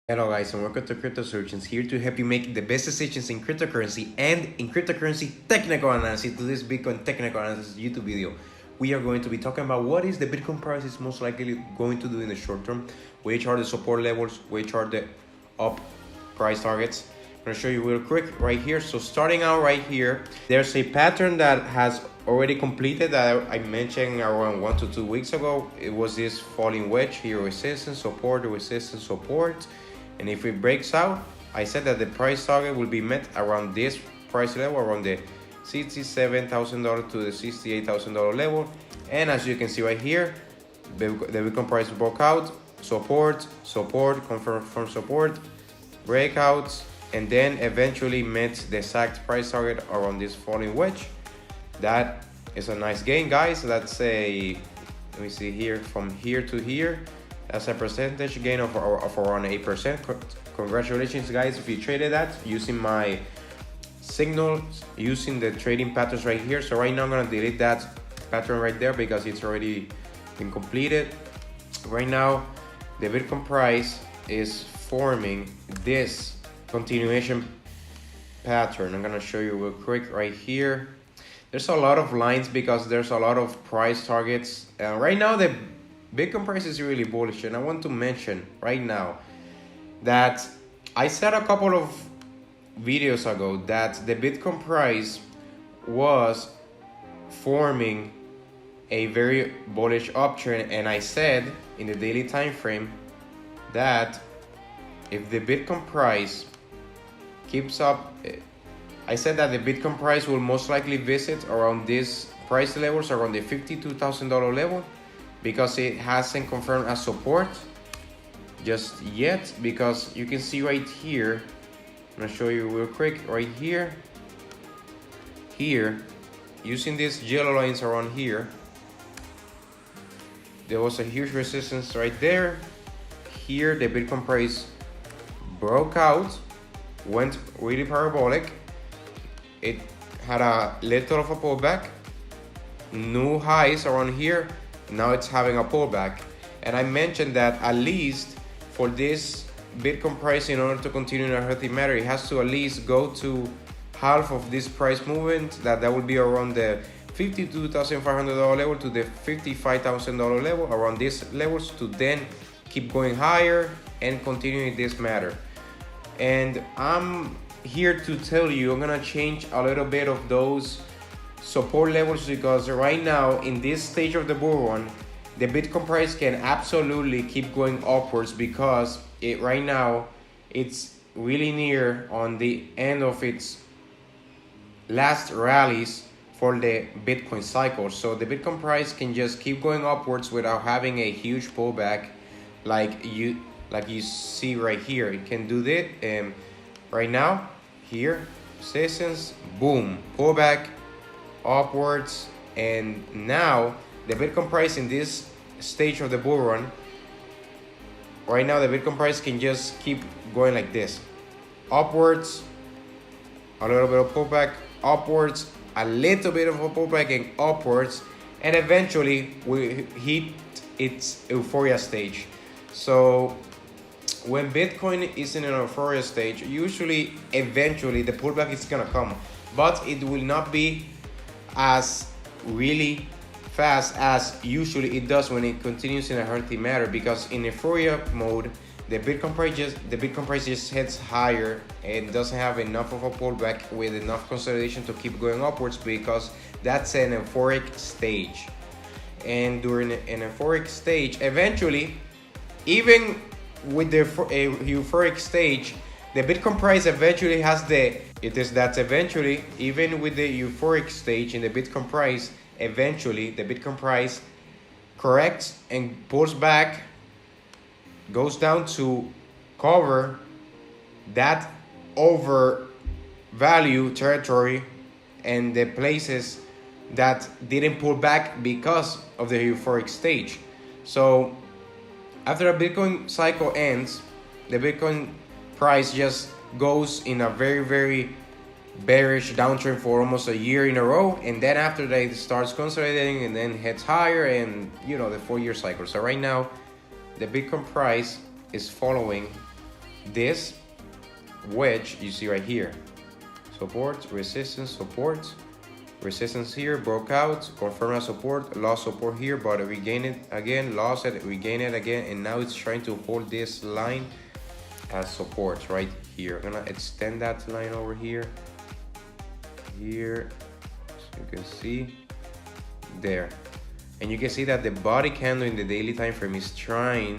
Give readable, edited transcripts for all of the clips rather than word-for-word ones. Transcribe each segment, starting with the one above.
Hello guys and welcome to Crypto Solutions, here to help you make the best decisions in cryptocurrency and in cryptocurrency technical analysis. To this Bitcoin technical analysis YouTube video, we are going to be talking about what is the Bitcoin price is most likely going to do in the short term, which are the support levels, which are the up price targets. I'm going to show you real quick right here. So starting out right here, there's a pattern that has already completed that I mentioned around 1 to 2 weeks ago. It was this falling wedge here, resistance, support, resistance, support. And if it breaks out, I said that the price target will be met around this price level, around the $67,000 to the $68,000 level. And as you can see right here, the Bitcoin price broke out, support, confirm support, breakouts, and then eventually met the exact price target around this falling wedge. That is a nice gain, guys. That's a, let me see here, from here to here. That's a percentage gain of around 8%. Congratulations, guys, if you traded that using my signals, using the trading patterns right here. So right now I'm gonna delete that pattern right there because it's already been completed. Right now the Bitcoin price is forming this continuation pattern. I'm gonna show you real quick right here. There's a lot of lines because there's a lot of price targets. Right now the Bitcoin price is really bullish, and I want to mention right now that I said a couple of videos ago that the Bitcoin price was forming a very bullish uptrend, and I said in the daily time frame that if the Bitcoin price keeps up, I said that the Bitcoin price will most likely visit around these price levels, around the $52,000 level, because it hasn't confirmed as support just yet. Because you can see right here, I'm gonna show you real quick right here, using these yellow lines around here, there was a huge resistance right there. Here the Bitcoin price broke out, went really parabolic. It had a little of a pullback, new highs around here. Now it's having a pullback, and I mentioned that at least for this Bitcoin price, in order to continue in a healthy manner, it has to at least go to half of this price movement. That would be around the $52,500 level to the $55,000 level, around these levels, to then keep going higher and continuing this matter. And I'm here to tell you, I'm gonna change a little bit of those support levels, because right now in this stage of the bull run, the Bitcoin price can absolutely keep going upwards, because right now it's really near on the end of its last rallies for the Bitcoin cycle. So the Bitcoin price can just keep going upwards without having a huge pullback like you see right here. It can do that right now. Here, resistance, boom, pullback upwards. And now the Bitcoin price in this stage of the bull run, right now the Bitcoin price can just keep going like this, upwards, a little bit of pullback, upwards, a little bit of a pullback, and upwards, and eventually we hit its euphoria stage. So when Bitcoin is in an euphoria stage, usually eventually the pullback is gonna come, but it will not be as really fast as usually it does when it continues in a healthy manner, because in euphoria mode the Bitcoin price just heads higher and doesn't have enough of a pullback with enough consolidation to keep going upwards, because that's an euphoric stage. And during an euphoric stage, eventually, even with the euphoric stage, the Bitcoin price eventually eventually, even with the euphoric stage in the Bitcoin price, eventually the Bitcoin price corrects and pulls back, goes down to cover that overvalue territory and the places that didn't pull back because of the euphoric stage. So after a Bitcoin cycle ends, the Bitcoin price just goes in a very, very bearish downtrend for almost a year in a row, and then after that it starts consolidating and then heads higher, and the 4-year cycle. So right now the Bitcoin price is following this wedge you see right here, support, resistance, support, resistance here, broke out, confirmed as support, lost support here, but regained it again, lost it, regained it again, and now it's trying to hold this line as support right here. I'm gonna extend that line over here, so you can see there, and you can see that the body candle in the daily time frame is trying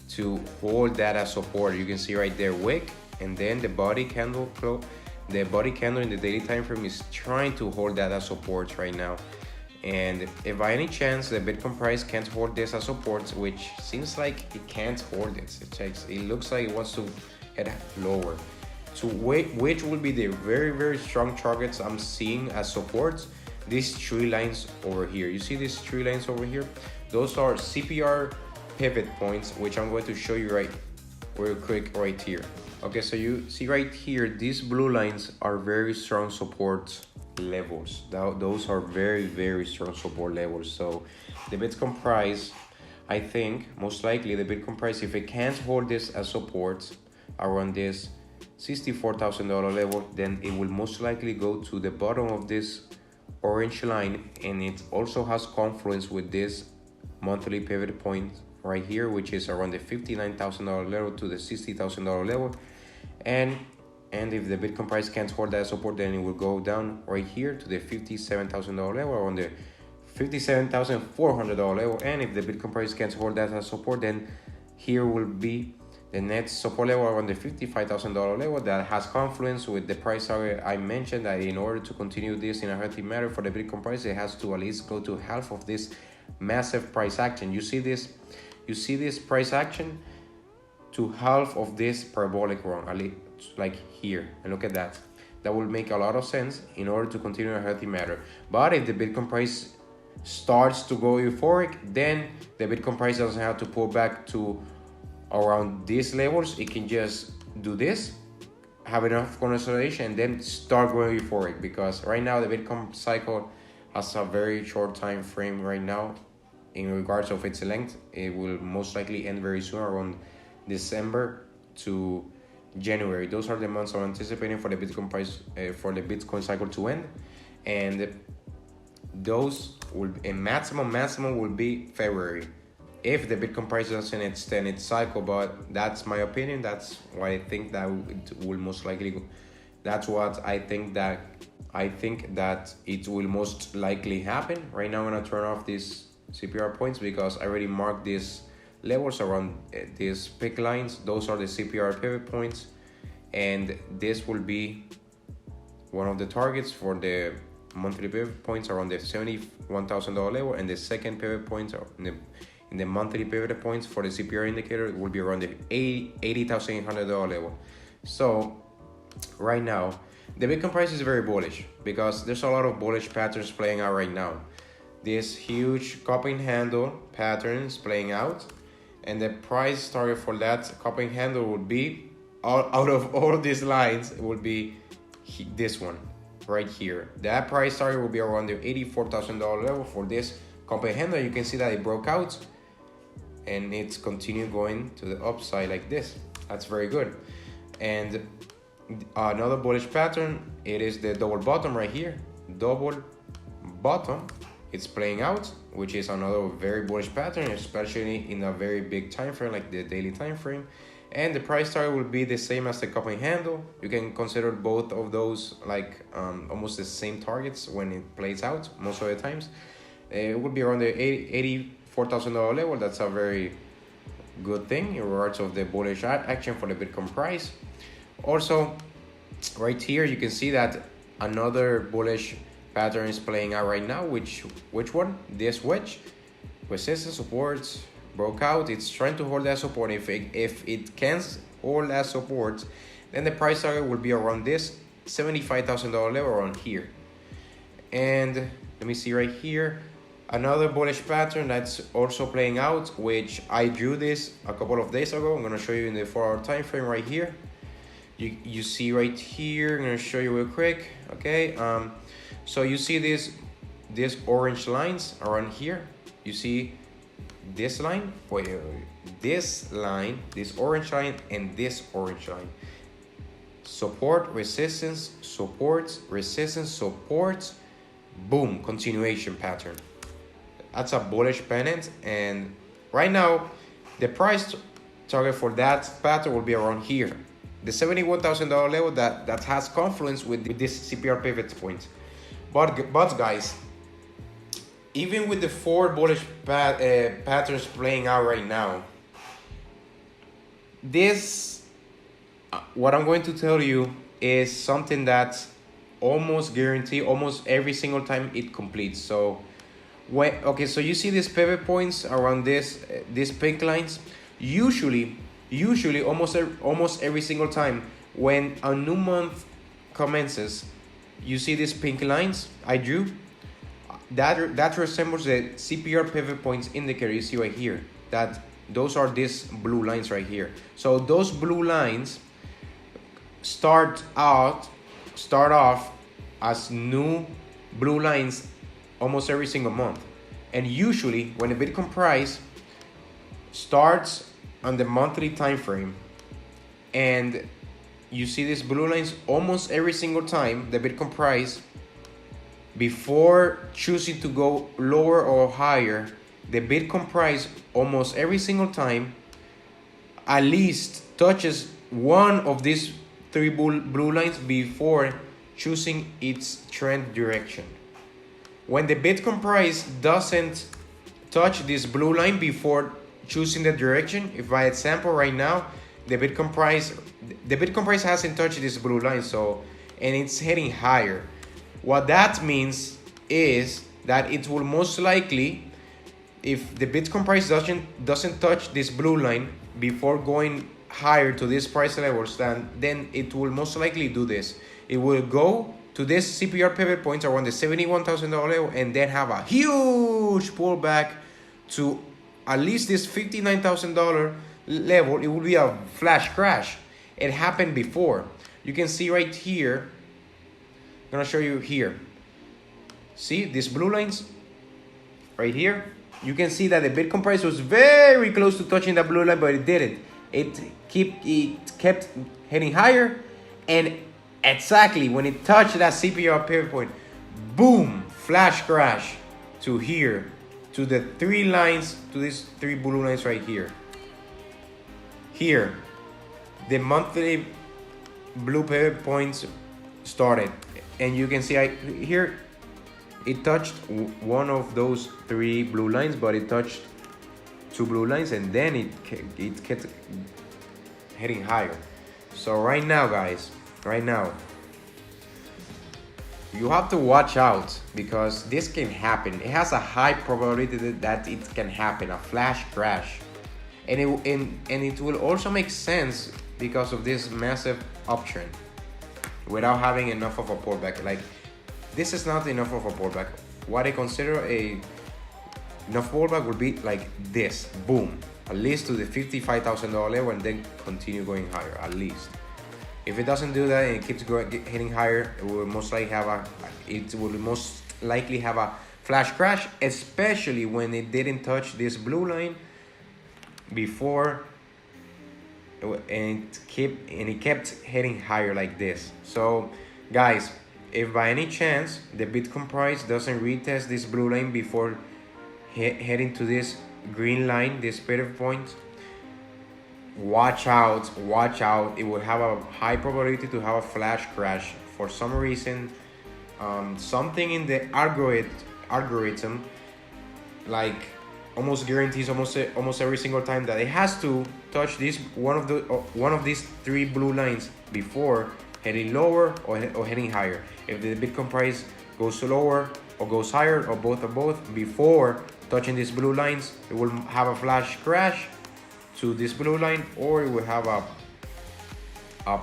to hold that as support. You can see right there wick, and then the body candle in the daily time frame is trying to hold that as support right now. And if by any chance the Bitcoin price can't hold this as support, which seems like it can't hold it, it looks like it wants to head lower. So which will be the very strong targets I'm seeing as supports? These three lines over here. You see these three lines over here? Those are CPR pivot points, which I'm going to show you real quick right here. Okay, so you see right here, these blue lines are very strong support levels. Those are very strong support levels. So the Bitcoin price, I think most likely the Bitcoin price, if it can't hold this as support around this $64,000 level, then it will most likely go to the bottom of this orange line, and it also has confluence with this monthly pivot point right here, which is around the $59,000 level to the $60,000 level. And if the Bitcoin price can't hold that support, then it will go down right here to the $57,000 level, on the $57,400 level. And if the Bitcoin price can't hold that as support, then here will be the next support level around the $55,000 level that has confluence with the price target I mentioned, that in order to continue this in a healthy manner for the Bitcoin price, it has to at least go to half of this massive price action. You see this price action to half of this parabolic run, at least like here, and look at that. That will make a lot of sense in order to continue a healthy manner. But if the Bitcoin price starts to go euphoric, then the Bitcoin price doesn't have to pull back to around these levels. It can just do this, have enough consolidation, and then start going euphoric, because right now the Bitcoin cycle has a very short time frame right now in regards of its length. It will most likely end very soon, around December to January. Those are the months I'm anticipating for the Bitcoin price, for the Bitcoin cycle to end, and those will, and maximum will be February, if the Bitcoin price doesn't extend its cycle. But that's my opinion. That's why I think that it will most likely go. That's what I think that it will most likely happen. Right now I'm gonna turn off these CPR points because I already marked these levels around these pick lines. Those are the CPR pivot points, and this will be one of the targets for the monthly pivot points around the $71,000 level, and the second pivot points in the monthly pivot points for the CPR indicator will be around the $80,800 level. So right now the Bitcoin price is very bullish because there's a lot of bullish patterns playing out right now. This huge cupping handle pattern is playing out, and the price target for that cupping handle would be, out of all these lines, it would be this one right here. That price target will be around the $84,000 level for this cupping handle. You can see that it broke out and it's continued going to the upside like this. That's very good. And another bullish pattern, it is the double bottom right here. Double bottom, it's playing out, which is another very bullish pattern, especially in a very big time frame like the daily time frame. And the price target will be the same as the cupping handle. You can consider both of those like almost the same targets when it plays out most of the times. It would be around the $84,000 level. That's a very good thing in regards of the bullish action for the Bitcoin price. Also, right here you can see that another bullish pattern is playing out right now. Which one? This wedge, resistance, supports, broke out. It's trying to hold that support. If it can't hold that support, then the price target will be around this $75,000 level around here. And let me see right here, another bullish pattern that's also playing out, which I drew this a couple of days ago. I'm gonna show you in the 4-hour time frame right here. You see right here, I'm gonna show you real quick. Okay, so you see these orange lines around here. You see this line, this line, this orange line, and this orange line. Support, resistance, supports, resistance, supports, boom, continuation pattern. That's a bullish pennant, and right now the price target for that pattern will be around here, the $71,000 level that has confluence with this CPR pivot point. But guys, even with the 4 bullish patterns playing out right now, this, what I'm going to tell you is something that's almost guaranteed almost every single time it completes. So so you see these pivot points around these pink lines. Usually almost every single time when a new month commences, you see these pink lines I drew. That resembles the CPR pivot points indicator you see right here. That those are these blue lines right here. So those blue lines start off as new blue lines almost every single month. And usually when the Bitcoin price starts on the monthly time frame and you see these blue lines almost every single time, the Bitcoin price, before choosing to go lower or higher, the Bitcoin price almost every single time at least touches one of these 3 blue lines before choosing its trend direction. When the Bitcoin price doesn't touch this blue line before choosing the direction, if by example right now the Bitcoin price hasn't touched this blue line, and it's heading higher, what that means is that it will most likely, if the Bitcoin price doesn't touch this blue line before going higher to these price levels, then it will most likely do this. It will go to this CPR pivot points around the $71,000 level and then have a huge pullback to at least this $59,000 level. It will be a flash crash. It happened before. You can see right here. I'm gonna show you here. See these blue lines right here? You can see that the Bitcoin price was very close to touching that blue line, but it didn't. It kept heading higher, and exactly when it touched that CPR pivot point, boom, flash crash to here, to the 3 lines, to these 3 blue lines right here. Here, the monthly blue pivot points started, and you can see here it touched one of those 3 blue lines, but it touched 2 blue lines, and then it kept heading higher. So right now, guys, you have to watch out, because this can happen. It has a high probability that it can happen, a flash crash, and it will also make sense because of this massive uptrend without having enough of a pullback. Like, this is not enough of a pullback. What I consider enough pullback would be like this, boom, at least to the $55,000 level, and then continue going higher, at least. If it doesn't do that and it keeps hitting higher, it will most likely have a flash crash, especially when it didn't touch this blue line before, and it kept heading higher like this. So guys, if by any chance the Bitcoin price doesn't retest this blue line before heading to this green line, this pivot point, watch out. It will have a high probability to have a flash crash. For some reason, something in the algorithm like almost guarantees almost every single time that it has to touch this one of these 3 blue lines before heading lower or heading higher. If the Bitcoin price goes lower or goes higher, or both before touching these blue lines, it will have a flash crash to this blue line, or it will have a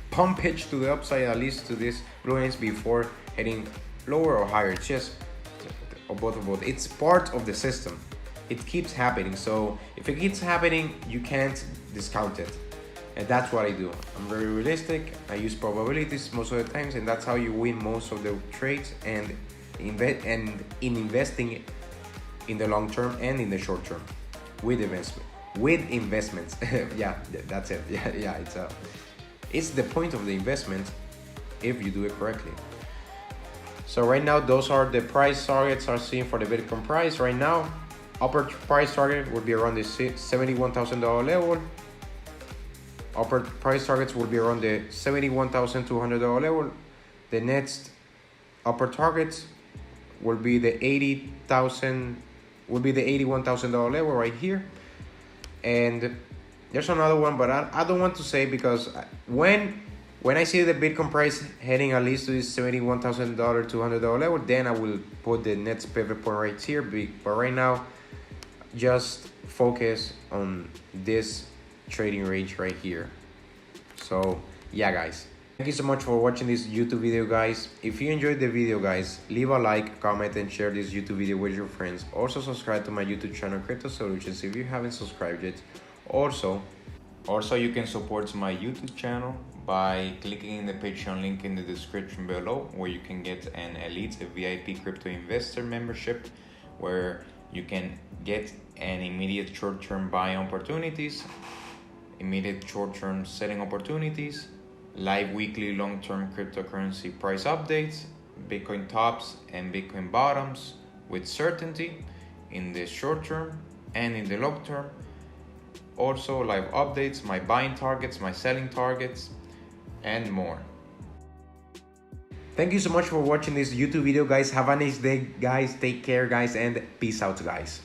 pump pitch to the upside, at least to these blue lines before heading lower or higher. It's just or both. It's part of the system. It keeps happening. So if it keeps happening, you can't discount it. And that's what I do. I'm very realistic. I use probabilities most of the times, and that's how you win most of the trades and in investing in the long term and in the short term. with investments. Yeah, that's it. Yeah, it's the point of the investment if you do it correctly. So right now, those are the price targets are seen for the Bitcoin price right now. Upper price target would be around the $71,000 level. Upper price targets will be around the $71,200 level. The next upper targets will be the $81,000 level right here. And there's another one, but I don't want to say, because when I see the Bitcoin price heading at least to this $71,000, $200 level, then I will put the next pivot point right here. But right now, just focus on this trading range right here. So yeah, guys, thank you so much for watching this YouTube video, guys. If you enjoyed the video, guys, leave a like, comment, and share this YouTube video with your friends. Also subscribe to my YouTube channel, Crypto Solutions, if you haven't subscribed yet. Also you can support my YouTube channel by clicking in the Patreon link in the description below, where you can get an elite VIP crypto investor membership, where you can get an immediate short-term buying opportunities, immediate short-term selling opportunities, live weekly long-term cryptocurrency price updates, Bitcoin tops and Bitcoin bottoms with certainty in the short term and in the long term. Also live updates, my buying targets, my selling targets, and more. Thank you so much for watching this YouTube video, guys. Have a nice day, guys. Take care, guys, and peace out, guys.